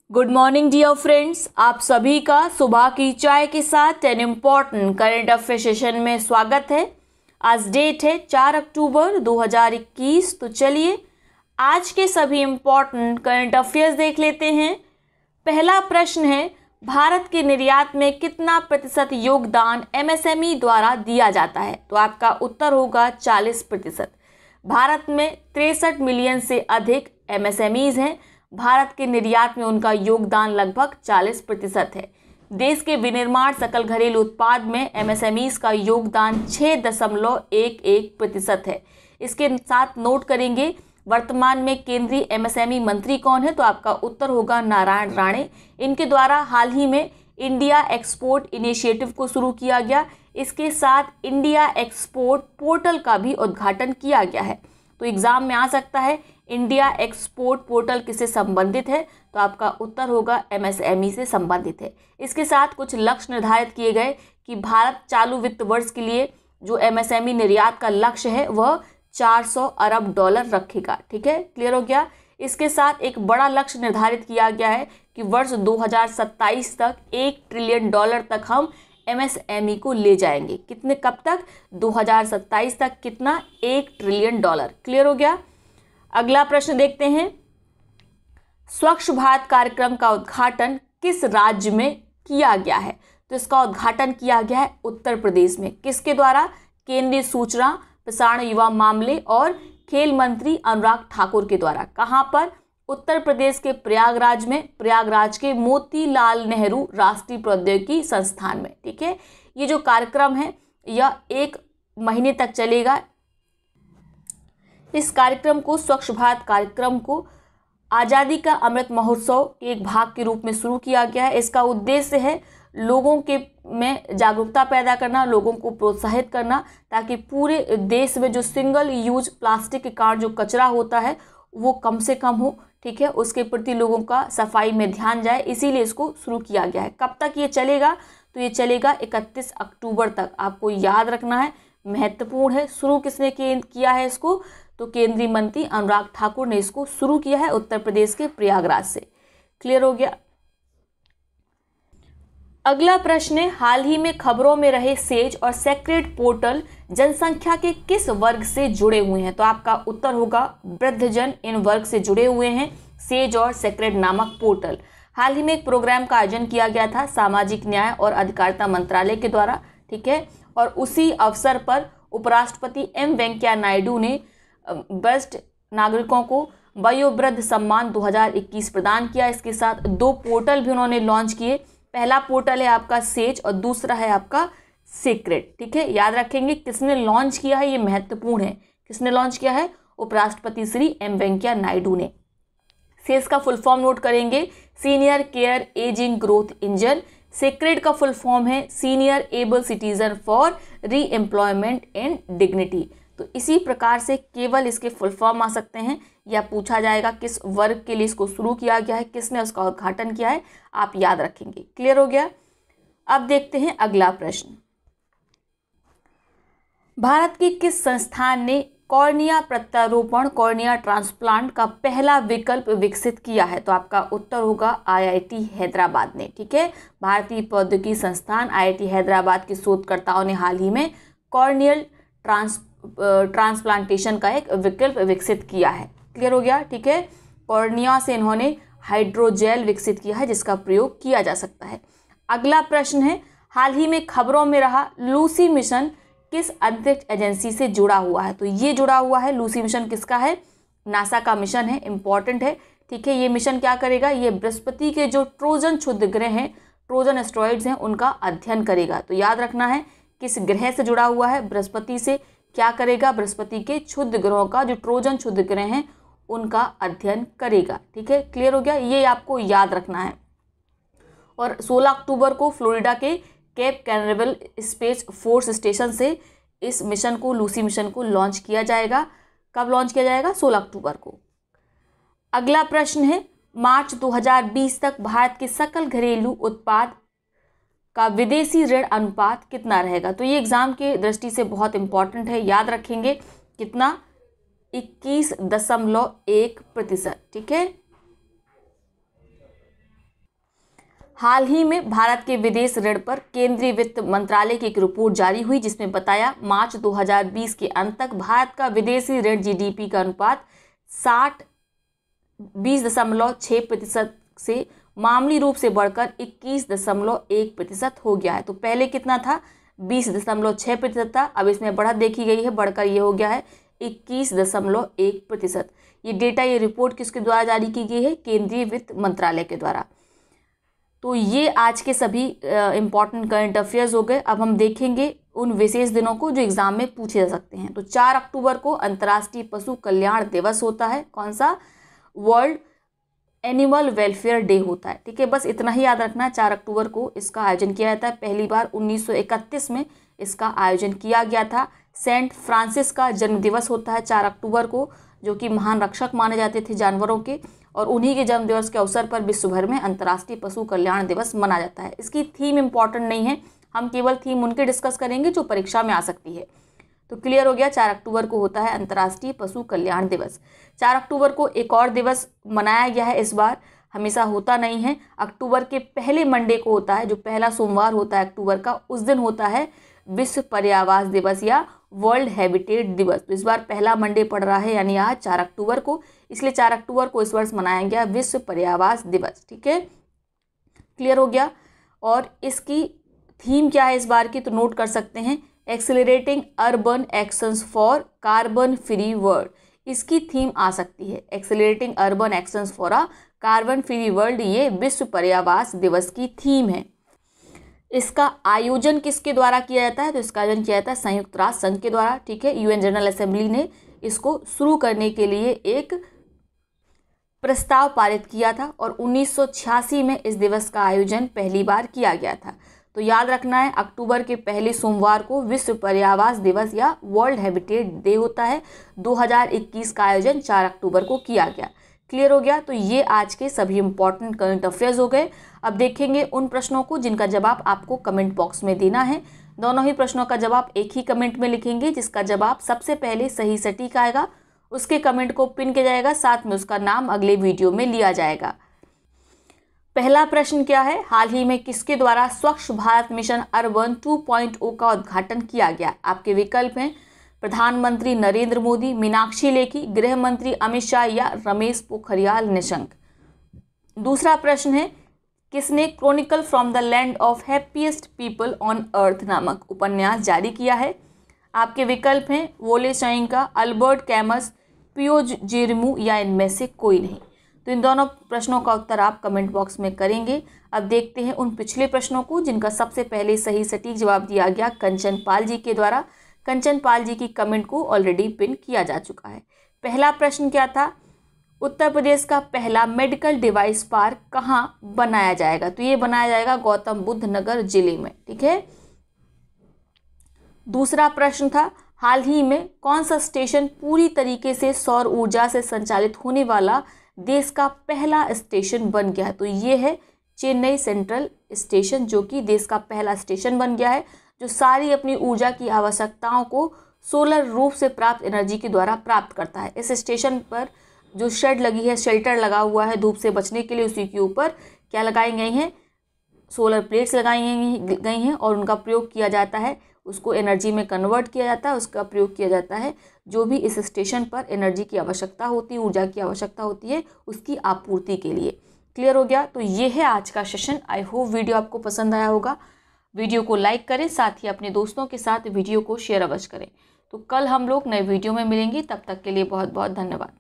Good morning dear friends, आप सभी का सुबह की चाय के साथ 10 इम्पॉर्टेंट करंट अफेयर सेशन में स्वागत है। आज डेट है 4 अक्टूबर 2021। तो चलिए आज के सभी इम्पॉर्टेंट करंट अफेयर्स देख लेते हैं। पहला प्रश्न है, भारत के निर्यात में कितना प्रतिशत योगदान एमएसएमई द्वारा दिया जाता है? तो आपका उत्तर होगा 40%। भारत में 63 मिलियन से अधिक एमएसएमईज हैं। भारत के निर्यात में उनका योगदान लगभग 40% है। देश के विनिर्माण सकल घरेलू उत्पाद में एमएसएमईज का योगदान 6.11% है। इसके साथ नोट करेंगे वर्तमान में केंद्रीय एमएसएमई मंत्री कौन है? तो आपका उत्तर होगा नारायण राणे। इनके द्वारा हाल ही में इंडिया एक्सपोर्ट इनिशिएटिव को शुरू किया गया। इसके साथ इंडिया एक्सपोर्ट पोर्टल का भी उद्घाटन किया गया है। तो एग्जाम में आ सकता है इंडिया एक्सपोर्ट पोर्टल किससे संबंधित है? तो आपका उत्तर होगा एमएसएमई से संबंधित है। इसके साथ कुछ लक्ष्य निर्धारित किए गए कि भारत चालू वित्त वर्ष के लिए जो एमएसएमई निर्यात का लक्ष्य है वह 400 अरब डॉलर रखेगा। ठीक है, क्लियर हो गया। इसके साथ एक बड़ा लक्ष्य निर्धारित किया गया है कि वर्ष 2027 तक 1 ट्रिलियन डॉलर तक हम एमएसएमई को ले जाएंगे। कितने, कब तक? 2027 तक कितना? 1 ट्रिलियन डॉलर। क्लियर हो गया। अगला प्रश्न देखते हैं, स्वच्छ भारत कार्यक्रम का उद्घाटन किस राज्य में किया गया है? तो इसका उद्घाटन किया गया है उत्तर प्रदेश में। किसके द्वारा? केंद्रीय सूचना प्रसारण युवा मामले और खेल मंत्री अनुराग ठाकुर के द्वारा। कहां पर? उत्तर प्रदेश के प्रयागराज में, प्रयागराज के मोतीलाल नेहरू राष्ट्रीय प्रौद्योगिकी संस्थान में। ठीक है, ये जो कार्यक्रम है यह 1 महीने तक चलेगा। इस कार्यक्रम को, स्वच्छ भारत कार्यक्रम को आज़ादी का अमृत महोत्सव के एक भाग के रूप में शुरू किया गया है। इसका उद्देश्य है लोगों के में जागरूकता पैदा करना, लोगों को प्रोत्साहित करना, ताकि पूरे देश में जो सिंगल यूज प्लास्टिक के कारण जो कचरा होता है वो कम से कम हो। ठीक है, उसके प्रति लोगों का सफाई में ध्यान जाए, इसीलिए इसको शुरू किया गया है। कब तक ये चलेगा? तो ये चलेगा 31 अक्टूबर तक। आपको याद रखना है, महत्वपूर्ण है। शुरू किसने किया है इसको? तो केंद्रीय मंत्री अनुराग ठाकुर ने इसको शुरू किया है उत्तर प्रदेश के प्रयागराज से। क्लियर हो गया। अगला प्रश्न है, हाल ही में खबरों में रहे सेज और सेक्रेड पोर्टल जनसंख्या के किस वर्ग से जुड़े हुए हैं? तो आपका उत्तर होगा वृद्धजन इन वर्ग से जुड़े हुए हैं सेज और सेक्रेड नामक पोर्टल। हाल ही में एक प्रोग्राम का आयोजन किया गया था सामाजिक न्याय और अधिकारिता मंत्रालय के द्वारा। ठीक है, और उसी अवसर पर उपराष्ट्रपति एम वेंकैया नायडू ने वरिष्ठ नागरिकों को वयोवृद्ध सम्मान 2021 प्रदान किया। इसके साथ 2 पोर्टल भी उन्होंने लॉन्च किए। पहला पोर्टल है आपका सेज और दूसरा है आपका सीक्रेट। ठीक है, याद रखेंगे किसने लॉन्च किया है, ये महत्वपूर्ण है। किसने लॉन्च किया है? उपराष्ट्रपति श्री एम वेंकैया नायडू ने। सेज का फुल फॉर्म नोट करेंगे, senior care ageing growth engine. Secret का फुल फॉर्म है सीनियर एबल सिटीजन फॉर री एम्प्लॉयमेंट एंड डिग्निटी। तो इसी प्रकार से केवल इसके फुल फॉर्म आ सकते हैं, या पूछा जाएगा किस वर्ग के लिए इसको शुरू किया गया है, किसने उसका उद्घाटन किया है, आप याद रखेंगे। क्लियर हो गया। अब देखते हैं अगला प्रश्न, भारत के किस संस्थान ने कॉर्निया प्रत्यारोपण कॉर्निया ट्रांसप्लांट का पहला विकल्प विकसित किया है? तो आपका उत्तर होगा आईआईटी हैदराबाद ने। ठीक है, भारतीय प्रौद्योगिकी संस्थान आईआईटी हैदराबाद के शोधकर्ताओं ने हाल ही में कॉर्नियल ट्रांसप्लांटेशन का एक विकल्प विकसित किया है। क्लियर हो गया। ठीक है, कॉर्निया से इन्होंने हाइड्रोजेल विकसित किया है जिसका प्रयोग किया जा सकता है। अगला प्रश्न है, हाल ही में खबरों में रहा लूसी मिशन किस अंतरिक्ष एजेंसी से जुड़ा हुआ है? तो ये जुड़ा हुआ है, लूसी मिशन किसका है? नासा का मिशन है, इंपॉर्टेंट है। ठीक है, ये मिशन क्या करेगा? ये बृहस्पति के जो ट्रोजन क्षुद्र ग्रह हैं, ट्रोजन एस्ट्रॉइड्स हैं, उनका अध्ययन करेगा। तो याद रखना है किस ग्रह से जुड़ा हुआ है? बृहस्पति से। क्या करेगा? बृहस्पति के क्षुद्र ग्रहों का जो ट्रोजन क्षुद्र ग्रह हैं उनका अध्ययन करेगा। ठीक है, क्लियर हो गया, ये आपको याद रखना है। और 16 अक्टूबर को फ्लोरिडा के Cape Canaveral space force station से इस मिशन को, लूसी मिशन को लॉन्च किया जाएगा। कब लॉन्च किया जाएगा? 16 अक्टूबर को। अगला प्रश्न है, मार्च 2020 तक भारत के सकल घरेलू उत्पाद का विदेशी ऋण अनुपात कितना रहेगा? तो ये एग्जाम के दृष्टि से बहुत इंपॉर्टेंट है, याद रखेंगे। कितना? 21.1%। ठीक है, हाल ही में भारत के विदेश ऋण पर केंद्रीय वित्त मंत्रालय की एक रिपोर्ट जारी हुई, जिसमें बताया मार्च 2020 के अंत तक भारत का विदेशी ऋण जीडीपी का अनुपात 20.6% से मामूली रूप से बढ़कर 21.1% हो गया है। तो पहले कितना था? 20.6% था। अब इसमें बढ़त देखी गई है, बढ़कर ये हो गया है 21.1%। ये डेटा, ये रिपोर्ट किसके द्वारा जारी की गई है? केंद्रीय वित्त मंत्रालय के द्वारा। तो ये आज के सभी इम्पॉर्टेंट करंट अफेयर्स हो गए। अब हम देखेंगे उन विशेष दिनों को जो एग्जाम में पूछे जा सकते हैं। तो 4 अक्टूबर को अंतर्राष्ट्रीय पशु कल्याण दिवस होता है। कौन सा? वर्ल्ड एनिमल वेलफेयर डे होता है। ठीक है, बस इतना ही याद रखना है। 4 अक्टूबर को इसका आयोजन किया जाता है। पहली बार 1931 में इसका आयोजन किया गया था। सेंट फ्रांसिस का जन्मदिवस होता है 4 अक्टूबर को, जो कि महान रक्षक माने जाते थे जानवरों के, और उन्हीं के जन्म दिवस के अवसर पर विश्व भर में अंतर्राष्ट्रीय पशु कल्याण दिवस मनाया जाता है। इसकी थीम इंपॉर्टेंट नहीं है, हम केवल थीम उनके डिस्कस करेंगे जो परीक्षा में आ सकती है। तो क्लियर हो गया, 4 अक्टूबर को होता है अंतर्राष्ट्रीय पशु कल्याण दिवस। 4 अक्टूबर को एक और दिवस मनाया गया है इस बार, हमेशा होता नहीं है। अक्टूबर के पहले मंडे को होता है, जो पहला सोमवार होता है अक्टूबर का, उस दिन होता है विश्व पर्यावरण दिवस या वर्ल्ड हैबिटेट दिवस। तो इस बार पहला मंडे पड़ रहा है, यानी आज 4 अक्टूबर को, इसलिए 4 अक्टूबर को इस वर्ष मनाया गया विश्व पर्यावरण दिवस। ठीक है, क्लियर हो गया। और इसकी थीम क्या है इस बार की? तो नोट कर सकते हैं, accelerating urban actions for carbon free world. इसकी थीम आ सकती है, accelerating urban actions for a carbon free world. ये विश्व पर्यावरण दिवस की थीम है। इसका आयोजन किसके द्वारा किया जाता है? तो इसका आयोजन किया जाता है संयुक्त राष्ट्र संघ के द्वारा। ठीक है, यूएन जनरल असेंबली ने इसको शुरू करने के लिए एक प्रस्ताव पारित किया था और 1986 में इस दिवस का आयोजन पहली बार किया गया था। तो याद रखना है, अक्टूबर के पहले सोमवार को विश्व पर्यावरण दिवस या वर्ल्ड हैबिटेट डे होता है। 2021 का आयोजन 4 अक्टूबर को किया गया। क्लियर हो गया। तो ये आज के सभी इंपॉर्टेंट करंट अफेयर्स हो गए। अब देखेंगे उन प्रश्नों को जिनका जवाब आपको कमेंट बॉक्स में देना है। दोनों ही प्रश्नों का जवाब एक ही कमेंट में लिखेंगे। जिसका जवाब सबसे पहले सही सटीक आएगा उसके कमेंट को पिन किया जाएगा, साथ में उसका नाम अगले वीडियो में लिया जाएगा। पहला प्रश्न क्या है? हाल ही में किसके द्वारा स्वच्छ भारत मिशन अर्बन 2.0 का उद्घाटन किया गया? आपके विकल्प हैं प्रधानमंत्री नरेंद्र मोदी, मीनाक्षी लेखी, गृह मंत्री अमित शाह या रमेश पोखरियाल निशंक। दूसरा प्रश्न है, किसने Chronicle from the land of happiest people on earth नामक उपन्यास जारी किया है? आपके विकल्प हैं वोले सोयिंका, अल्बर्ट कैमस, पियो जेरमू या इनमें से कोई नहीं। तो इन दोनों प्रश्नों का उत्तर आप कमेंट बॉक्स में करेंगे। अब देखते हैं उन पिछले प्रश्नों को जिनका सबसे पहले सही सटीक जवाब दिया गया कंचन पाल जी के द्वारा। कंचन पाल जी की कमेंट को ऑलरेडी पिन किया जा चुका है। पहला प्रश्न क्या था? उत्तर प्रदेश का पहला मेडिकल डिवाइस पार्क कहाँ बनाया जाएगा? तो ये बनाया जाएगा गौतम बुद्ध नगर जिले में। ठीक है। दूसरा प्रश्न था, हाल ही में कौन सा स्टेशन पूरी तरीके से सौर ऊर्जा से संचालित होने वाला देश का पहला स्टेशन बन गया है? तो ये है चेन्नई सेंट्रल स्टेशन, जो कि देश का पहला स्टेशन बन गया है, जो सारी अपनी ऊर्जा की आवश्यकताओं को सोलर रूप से प्राप्त एनर्जी के द्वारा प्राप्त करता है। इस स्टेशन पर जो शेड लगी है, शेल्टर लगा हुआ है धूप से बचने के लिए, उसी के ऊपर क्या लगाई गई हैं? सोलर प्लेट्स लगाई गई हैं और उनका प्रयोग किया जाता है, उसको एनर्जी में कन्वर्ट किया जाता है, उसका प्रयोग किया जाता है। जो भी इस स्टेशन पर एनर्जी की आवश्यकता होती है, ऊर्जा की आवश्यकता होती है, उसकी आपूर्ति के लिए। क्लियर हो गया। तो ये है आज का सेशन। आई होप वीडियो आपको पसंद आया होगा। वीडियो को लाइक करें, साथ ही अपने दोस्तों के साथ वीडियो को शेयर अवश्य करें। तो कल हम लोग नए वीडियो में मिलेंगे, तब तक के लिए बहुत बहुत धन्यवाद।